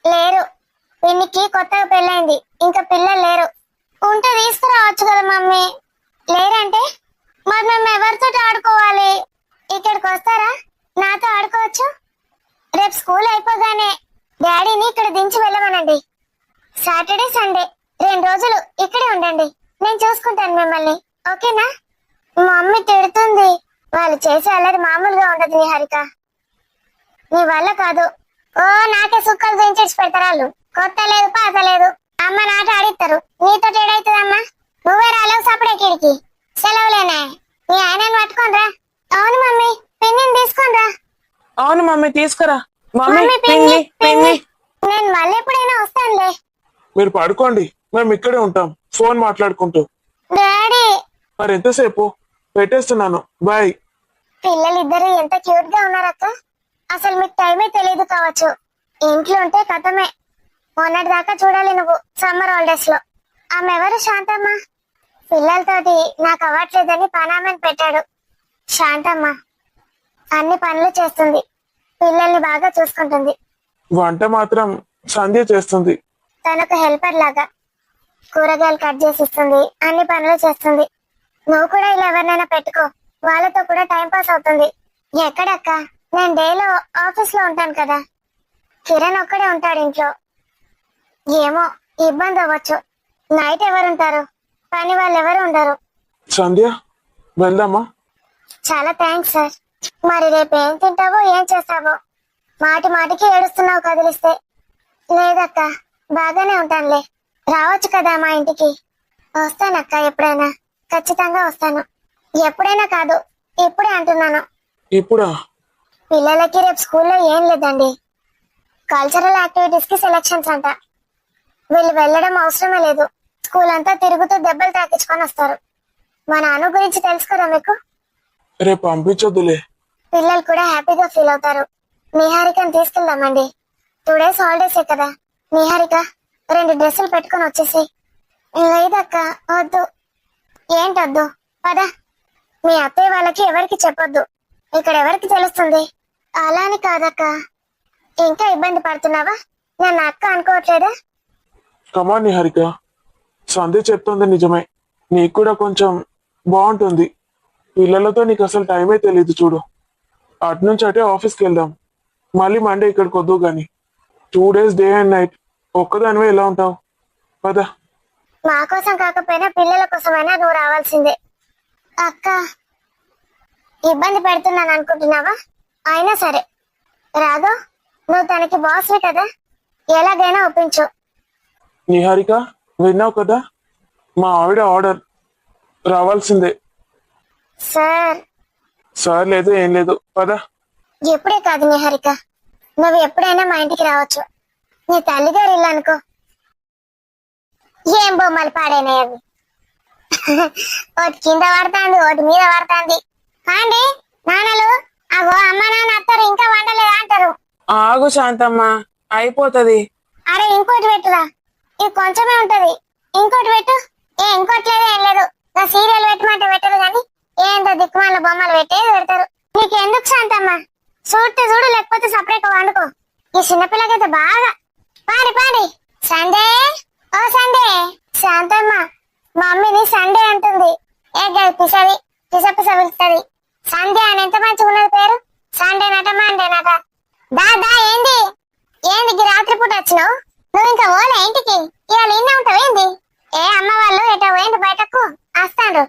లేరు. పిన్నికి కొత్తగా పెళ్ళైంది, ఇంకా పిల్లలు లేరు. ఉంటే తీసుకురావచ్చు కదా మమ్మీ. లేరంటే మరి మేము ఎవరితో ఆడుకోవాలి? ఇక్కడికి వస్తారా? నాతో ఆడుకోవచ్చు. రేపు స్కూల్ అయిపోగానే డాడీని ఇక్కడ దించి వెళ్ళమనండి. సాటర్డే సండే 2 రోజులు ఇక్కడే ఉండండి, నేను చూసుకుంటాను మిమ్మల్ని. ఓకేనా? మమ్మీ తిడుతుంది. వాళ్ళు చేసే అల్లరి మామూలుగా ఉండదు నిహారిక. నీ వల్ల కాదు. ఓ నాకే సుక్కలు పెంచేసి పెడతారు వాళ్ళు. కొత్త లేదు పాత లేదు. అమ్మ నాట ఆడిస్తారు, నీతో ఏడైతుందమ్మా? నువ్వే రాలేవు సపడేకిడికి. సెలవులేనే. మీ ఆయనను పట్టుకోనరా. అవును మమ్మీ, పిన్నిని తీసుకొనిరా. అవును మమ్మీ, తీసుకురా. మమ్మీ పిన్ని పిన్ని. నేను మళ్ళీ ఎప్పుడైనా వస్తానులే. మీరు పడుకోండి, మేము ఇక్కడే ఉంటాం ఫోన్ మాట్లాడుకుంటూ. డాడీ. మరి ఎంతసేపు? పెట్టేస్తున్నాను, బాయ్. పిల్లలిద్దరు ఎంత క్యూట్ గా ఉన్నారక్క. అసలు మీకు టైమే తెలియదు కావచ్చు. ఇంట్లో ఉంటే కథమే. మొన్నటి దాకా చూడాలి నువ్వు సమ్మర్ హాలిడేస్ లో. ఆమె ఎవరు? శాంతమ్మ. పిల్లలతోటి నాకు అవ్వట్లేదని పనామని పెట్టాడు. శాంతమ్మ అన్ని పనులు చేస్తుంది, పిల్లల్ని బాగా చూసుకుంటుంది. వంట మాత్రం సంధ్య చేస్తుంది. తనకు హెల్పర్ లాగా కూరగాయలు కట్ చేసి ఇస్తుంది, అన్ని పనులు చేస్తుంది. నువ్వు కూడా ఇలా ఎవరినైనా పెట్టుకో, వాళ్ళతో కూడా టైం పాస్ అవుతుంది. ఎక్కడక్క? నేను డేలో ఆఫీస్ లో ఉంటాను కదా. కిరణ్ ఒక్కడే ఉంటాడు ఇంట్లో. ఏమో ఇబ్బంది అవ్వచ్చు. నైట్ ఎవరుంటారు? పని వాళ్ళు ఎవరు ఉండరు. సంధ్య వెళ్దామా? చాలా థ్యాంక్స్ సార్. మరి రేపు ఏం తింటావో ఏం చేస్తావో? మాటి మాటికి ఏడుస్తున్నావు కదిలిస్తే. లేదక్క, బాగానే ఉంటానులే. రావచ్చు కదా మా ఇంటికి? వస్తానక్క, ఎప్పుడైనా ఖచ్చితంగా వస్తాను. ఎప్పుడైనా కాదు, ఇప్పుడే అంటున్నాను. ఇప్పుడా? పిల్లలకి రేపు స్కూల్లో ఏం లేదండి. కల్చరల్ యాక్టివిటీస్ కి సెలక్షన్స్ అంట. వీళ్ళు వెళ్ళడం అవసరమే లేదు. స్కూల్ అంతా తిరుగుతూ దెబ్బలు తాకించుకొని వస్తారు. మా నాన్న గురించి తెలుసు కదా మీకు. రేపు పంపించొద్దులే. పిల్లలు కూడా హ్యాపీగా ఫీల్ అవుతారు. నిహారికని తీసుకెళ్దామండి. 2 days హాలిడేసే కదా. నిహారిక 2 డ్రెస్సులు పెట్టుకొని వచ్చేసి. లేదక్క వద్దు. ఏంటొద్దు? పద. మీ అత్తయ్య వాళ్ళకి ఎవరికి చెప్పొద్దు, ఇక్కడ ఎవరికి తెలుస్తుంది. అలా అని కాదక్క. ఇంకా ఇబ్బంది పడుతున్నావా? నన్ను అక్క అనుకోవట్లేదా? కమాన్ నిహారిక, సంధ్య చెప్తుంది నిజమే. నీకు కూడా కొంచెం బాగుంటుంది. పిల్లలతో నీకు అసలు టైమే తెలీదు చూడు. అటునుంచి అటే ఆఫీస్కి వెళ్దాం. మళ్ళీ మండే ఇక్కడికి వద్దు గాని. 2 days డే అండ్ నైట్ ఒక్కదానివే ఎలా ఉంటావు? పద. మా కోసం కాకపోయినా పిల్లల కోసమైనా నువ్వు రావాల్సిందే. అక్క ఇబ్బంది పెడుతున్నాను అనుకుంటున్నావా? అయినా సరే రాఘు, నువ్వు తనకి బాస్వి కదా, ఎలాగైనా ఒప్పించు. నిహారిక, విన్నావు కదా, మా ఆవిడ ఆర్డర్ రావాల్సిందే. సార్ సార్ లేదు ఏం లేదు, పదా. ఎప్పుడే కాదు నిహారిక, నువ్వు ఎప్పుడైనా మా ఇంటికి రావచ్చు. నీ తల్లిగారు ఇల్లు అనుకో. ఏం బొమ్మలు పాడైనాయి అవి. ఒకటి కింద పడుతుంది, ఒకటి మీద పడుతుంది. కాండి నాన్నలు, అగో అమ్మ నాన్న అత్తారు, ఇంకా వండలేదా అంటారు. ఆగు శాంతమ్మ, అయిపోతది. అరే ఇంకోటి పెట్టురా, ఇది కొంచెమే ఉంటది, ఇంకోటి పెట్టు. ఇంకోటి లేదు ఏం లేదు, నా సీరియల్ పెట్టమంటే పెట్టరు గాని ఏందో దిక్కుమాల బొమ్మలు పెట్టేది పెడతారు. నీకు ఎందుకు శాంతమ్మ, చూస్తే చూడు, లేకపోతే సపరేట్ వండుకో. ఈ చిన్నపిల్లకైతే బాగా పాడి పాడి. సండే ఓ సండే. శాంతమ్మ మమ్మీని సండే అంటుంది. ఏ గది పిసది పిస పిస పిలుస్తుంది. సండే అని ఎంత మంచిగా ఉన్నది పేరు. సండే నట మండే నట. దా ఏంది ఏంది రాత్రి పూట వచ్చినావు? నువ్వు ఇంకా ఓలే ఇంటికి? ఇవాళ ఇన్న ఉంటావు ఏంది? ఏ అమ్మ వాళ్ళు ఎటో పోయింది బయటకు, వస్తాడు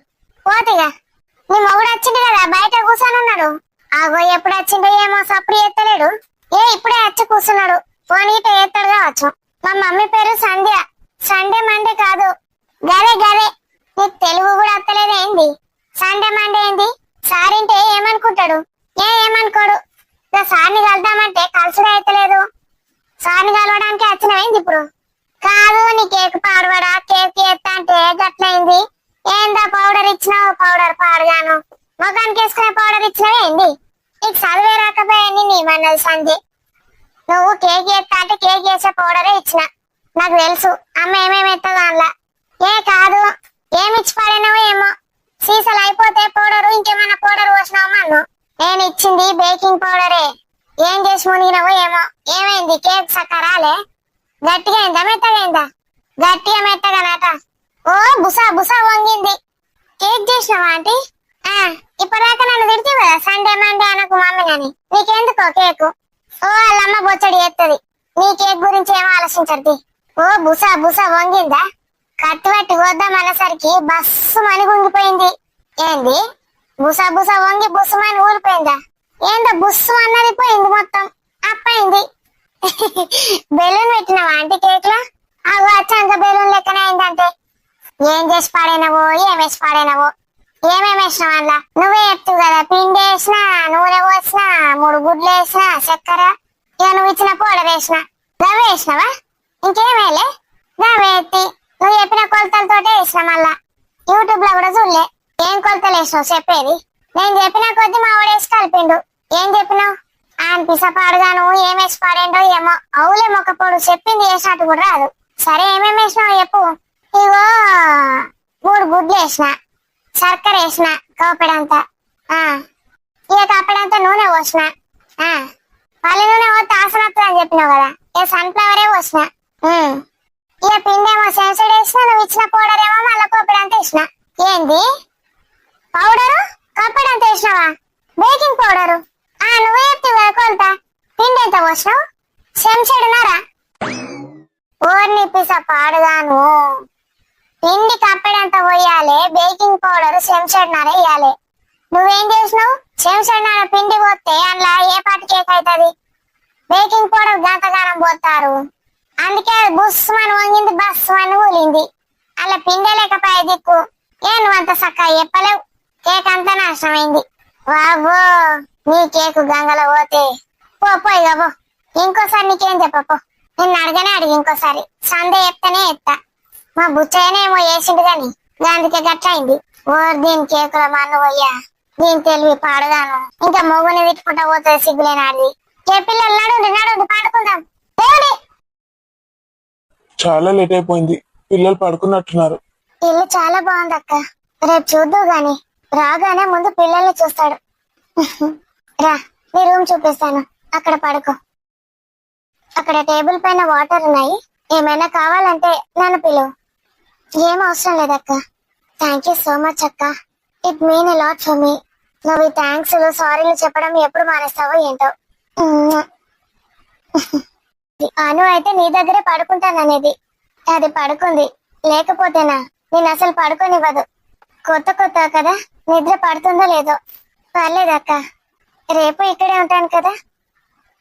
పోతిగా. నీ మొగుడు వచ్చిండు కదా, బయట కూర్చొని ఉన్నాడు. ఆగో ఎప్పుడు వచ్చిండో ఏమో, సప్పుడు ఎత్తలేడు. ఇప్పుడే వచ్చి కూర్చున్నాడు, ఫోన్ ఇట ఎత్తాడు కావచ్చు. మా మమ్మీ పేరు సంధ్య. సండే మండే కాదు, గదే గదే. నీకు తెలుగు కూడా వస్తలేదు ఏంది? సండే మండే ఏంది? సారింటే ఏమనుకుంటాడు? ఏమనుకోడు. సార్ని కలుద్దామంటే కలుసుడే అయితలేదు. సార్ని కలవడానికి వచ్చినవేంది ఇప్పుడు? కాదు, నీ కేక్ పాడవడా, కేక్ ఎత్తా అంటే గట్లయింది. ఏందా పౌడర్ ఇచ్చినావు? పౌడర్ పాడుగాను, ముఖానికి వేసుకునే పౌడర్ ఇచ్చినావు ఏంది? నీకు చదివే రాకపోయా నేమన్నది సంధ్య. నువ్వు కేక్ ఎత్తా అంటే కేక్ వేసే పౌడరే ఇచ్చిన. నాకు తెలుసు అమ్మ ఏమేమి ఎత్తదో అందులో. కాదు, ఏమిచ్చి పడినావో ఏమో. సీసాలు అయిపోతే పౌడరు ఇంకేమన్నా పౌడర్ పోసినావో అన్ను. నేను ఇచ్చింది బేకింగ్ పౌడరే. ఏం చేసి మునిగినావో ఏమో. ఏమైంది? కేక్ సక్కరాలే? గట్టిగా అయిందా మెత్తగా అయిందా? గట్టిగా మెత్తగానట. ఓ బుసా బుసా వంగింది. కేక్ చేసినావా ఆంటీ? ఇప్పటిదాకా నన్ను తిడితే కదా సండే మండే అనకు మమ్మీనని. నీకెందుకో కేకు? ఓ వాళ్ళమ్మ బొచ్చడి ఎత్తది, నీ కేక్ గురించి ఏమో ఆలోచించద్ది. ఓ బుసా బుసా వంగిందా? కట్టుబట్టి వద్దాం అనేసరికి బస్సు మని గుంగిపోయింది. ఏంది? బుసా బుసా వంగి బుస్సుమని ఊరిపోయిందా? ఏందో బుస్సు అన్నది పోయింది, మొత్తం అప్పయింది. బెలూన్ పెట్టినావా ఆంటీ కేక్ లో? అవి వచ్చాక బెలూన్ లెక్కనే అయిందంటే. ఏం చేసి పాడైనవో, ఏమేసి పాడైనవో. ఏమేమి వేసినావు అందులో? నువ్వే చెప్తావు కదా, పిండి వేసినా, నూనె పోసినా, 3 గుడ్లు వేసినా, చక్కెర, ఇక నువ్వు ఇచ్చిన పౌడర్ వేసినా. గవ్వే వేసినావా? ఇంకేమేలే, గవ్వే ఎత్తి నువ్వు చెప్పిన కొలతలతోటే వేసిన. మళ్ళా యూట్యూబ్ లో కూడా చూడలే ఏం కొలతలు వేసినావు చెప్పేది. నేను చెప్పిన కొద్ది మా వాడేసి కలిపిండు. ఏం చెప్పినావు? ఆయన పిసపాడుగాను ఏమేసి పాడేండో ఏమో. అవులే మొక్కపోడు, చెప్పింది వేసినట్టు కూడా రాదు. సరే ఏమేమి వేసినావు చెప్పు. ఇగో 3 గుడ్లు వేసిన, శర్కర వేసిన కప్పడంతా, ఇక కప్పడంతా నూనె పోసిన. పల్లి నూనె పోతే ఆసనత్తు అని చెప్పినావు కదా, ఇక సన్ఫ్లవరే పోసిన. ఇక పిండేమో సెన్సెడ్ వేసిన, నువ్వు ఇచ్చిన పౌడర్ ఏమో మళ్ళీ కప్పడంతా వేసిన. ఏంది పౌడరు? కప్పడంతా వేసినావా? Baking powder? నువ్వే చెప్తావు కదా కొలత. పిండి ఎంత పోసినావు? సెన్సెడ్నారా? ఓర్ని పిస పాడుగాను. పిండి కప్పడంతా పోయాలి, బేకింగ్ పౌడర్ చెంచాడున్నర వేయాలి. నువ్వేం చేసినావు? చెంచాడున్నర పిండి పోతే అందులో ఏ పాటి కేక్ అవుతుంది? బేకింగ్ పౌడర్ గంటగానం పోతారు, అందుకే బుస్సుమని వంగింది, బస్సుమని ఊలింది. అలా పిండే లేకపోయే దిక్కు. నువ్వు అంత చక్కగా చెప్పలేవు, కేక్ అంతా నాశనమైంది. బాబో, నీ కేకు గంగలో పోతే పోయిగా పో. ఇంకోసారి నీకేం చెప్పపో, నిన్ను అడగనే అడిగి ఇంకోసారి. సందే చెప్తానే ఎత్తా. మా బుచ్చయ్యనేమో వేసిండు గాని అందుకే గట్లయింది. దీని కేకుల మన్ను పోయ్యా, దీని తెలివి పాడుగాను. ఇంకా మొగుని తిట్టుకుంటా పోతుంది సిగ్గులేనాడిది. పిల్లలు నడు పాడుకుందాం. చాలా లేట్ అయిపోయింది, పిల్లలు పడుకున్నట్టున్నారు. ఇల్లు చాలా బాగుంది అక్క, రేపు చూద్దు గాని. రాగానే ముందు పిల్లల్ని చూస్తాడు. రా, నీ రూమ్ చూపిస్తాను, అక్కడ పడుకో. అక్కడ టేబుల్ పైన వాటర్ ఉన్నాయి, ఏమైనా కావాలంటే నన్ను పిలువు. ఏం అవసరం లేదక్క. థ్యాంక్ యూ సో మచ్ అక్క, it mean a lot for me. నువ్వు థ్యాంక్స్ సారీలు చెప్పడం ఎప్పుడు మానేస్తావో ఏంటో. అను అయితే నీ దగ్గరే పడుకుంటాననేది, అది పడుకుంది. లేకపోతేనా నేను అసలు పడుకోనివ్వదు. కొత్త కదా, నిద్ర పడుతుందో లేదో. పర్లేదక్క, రేపు ఇక్కడే ఉంటాను కదా,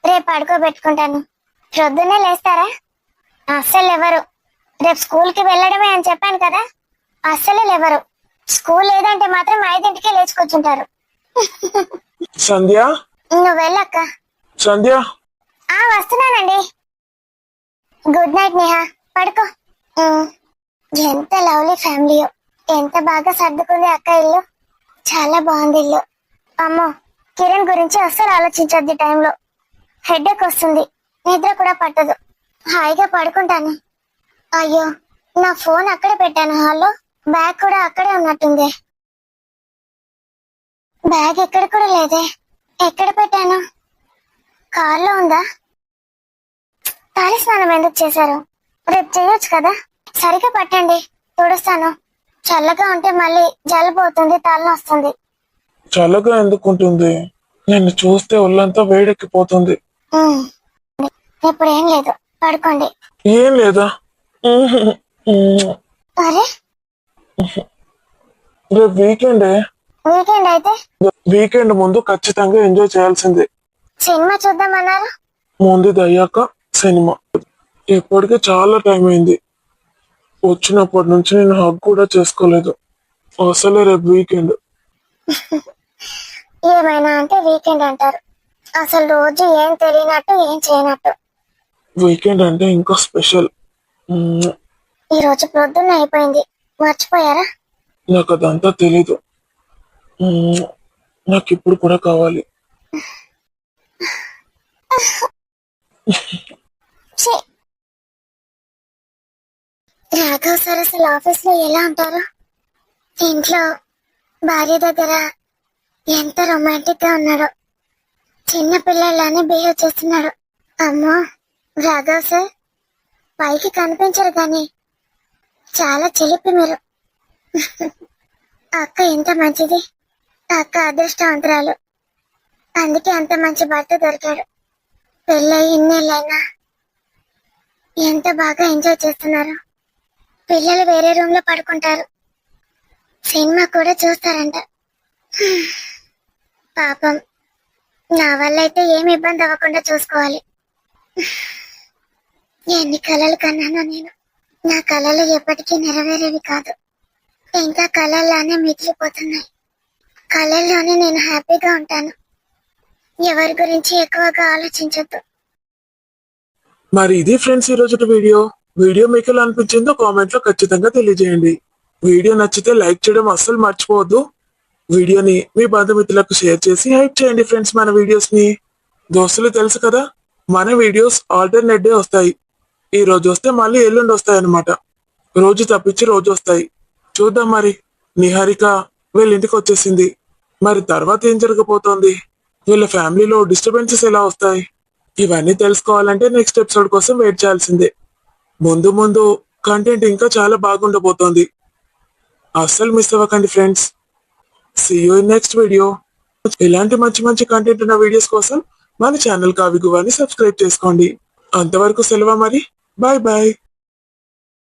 రేపు పడుకోబెట్టుకుంటాను. ప్రొద్దున్నే లేస్తారా? అస్సలు ఎవరు. రేపు స్కూల్కి వెళ్ళడమే అని చెప్పాను కదా, అస్సలే లేవరు. స్కూల్ లేదంటే మాత్రం 5ంటికే లేచుకొచ్చుంటారు. సంధ్య, నువ్వు వెళ్ళక్క. సంధ్య, వస్తున్నానండి. గుడ్ నైట్ నేహా, పడుకో. ఎంత లవ్లీ ఫ్యామిలీయో, ఎంత బాగా సర్దుకుంది అక్క ఇల్లు. చాలా బాగుంది ఇల్లు. అమ్మో, కిరణ్ గురించి అస్సలు ఆలోచించొద్దు. టైంలో హెడేక్ వస్తుంది, నిద్ర కూడా పట్టదు. హాయిగా పడుకుంటాను. అయ్యో, నా ఫోన్ అక్కడే పెట్టాను హాల్లో. బ్యాగ్ కూడా అక్కడే ఉన్నట్టుంది. బ్యాగ్ ఎక్కడ కూడా లేదే. ఎక్కడ పెట్టాను? కార్లో ఉందా? తలస్నానం ఎందుకు చేశారు? రేపు చేయొచ్చు కదా. సరిగా పట్టండి, తుడుస్తాను. చల్లగా ఉంటే మళ్ళీ జలుబు అవుతుంది, తలనొస్తుంది. చల్లగా ఎందుకుంటుంది? నిన్ను చూస్తే ఒళ్ళంతా వేడెక్కిపోతుంది. ఇప్పుడు ఏం లేదు, పడుకోండి. ఏం లేదా? అరే, రేపు వీకెండ్ అయితే వీకెండ్ ముందు ఖచ్చితంగా ఎంజాయ్ చేయాల్సిందే. సినిమా చూద్దామన్నారు. ముందుది అయ్యాక సినిమా. ఇప్పటికే చాలా టైం అయింది. వచ్చినప్పటి నుంచి నేను హగ్ కూడా చేసుకోలేదు. అసలే రేపు వీకెండ్. ఏమైనా అంటే వీకెండ్ అంటారు. అసలు రోజు ఏం తెలియనట్టు, ఏం చేయనట్టు. వీకెండ్ అంటే ఇంకా స్పెషల్. ఈ రోజు ప్రొద్దున్న అయిపోయింది, మర్చిపోయారా? నాకు అదంతా తెలీదు. నాకు ఇప్పుడు కూడా కావాలి. రాఘవ్ సార్ అసలు ఆఫీస్ లో ఎలా ఉంటారు? ఇంట్లో భార్య దగ్గర ఎంత రొమాంటిక్ గా ఉన్నాడో. చిన్న పిల్లలానే బిహేవ్ చేస్తున్నాడు. అమ్మో, రాఘవ్ సార్ పైకి కనిపించరు కానీ చాలా చిలిపి మీరు. అక్క ఎంత మంచిది. అక్క అదృష్టవంతురాలు, అందుకే అంత మంచి భర్త దొరికాడు. పెళ్ళయి ఇన్నేళ్ళైనా ఎంత బాగా ఎంజాయ్ చేస్తున్నారు. పిల్లలు వేరే రూమ్ లో పడుకుంటారు, సినిమా కూడా చూస్తారంట. పాపం, నా వల్ల అయితే ఏమి ఇబ్బంది అవ్వకుండా చూసుకోవాలి. ఎన్ని కలలు కన్నానో నేను. నా కలలు ఎప్పటికీ నెరవేరేవి కాదు, ఇంకా కలల్లానే మిగిలిపోతున్నాయి. కలల్లోనే నేను హ్యాపీగా ఉంటాను. ఎవరి గురించి ఎక్కువగా ఆలోచించొద్దు. మరి ఇది ఫ్రెండ్స్ ఈ రోజు వీడియో మీకు ఎలా అనిపించిందో కామెంట్ లో ఖచ్చితంగా తెలియజేయండి. వీడియో నచ్చితే లైక్ చేయడం అస్సలు మర్చిపోవద్దు. వీడియోని మీ బంధుమిత్రులకు షేర్ చేసి హైప్ చేయండి ఫ్రెండ్స్. మన వీడియోస్ ని దోస్తులు తెలుసు కదా, మన వీడియోస్ ఆల్టర్నేట్ డే వస్తాయి. ఈ రోజు వస్తే మళ్ళీ ఎల్లుండి వస్తాయి అన్నమాట. రోజు తప్పించి రోజు వస్తాయి. చూద్దాం మరి. నిహారిక వీళ్ళ ఇంటికి వచ్చేసింది. మరి తర్వాత ఏం జరగబోతోంది? వీళ్ళ ఫ్యామిలీలో డిస్టర్బెన్సెస్ ఎలా వస్తాయి? ఇవన్నీ తెలుసుకోవాలంటే నెక్స్ట్ ఎపిసోడ్ కోసం వెయిట్ చేయాల్సిందే. ముందు ముందు కంటెంట్ ఇంకా చాలా బాగుండబోతోంది. అస్సలు మిస్ అవ్వకండి friends. See you in next video. ఇలాంటి మంచి మంచి కంటెంట్ ఉన్న వీడియోస్ కోసం మన ఛానల్ కావిగువాని సబ్స్క్రైబ్ చేసుకోండి. అంతవరకు సెలవు మరి. Bye bye.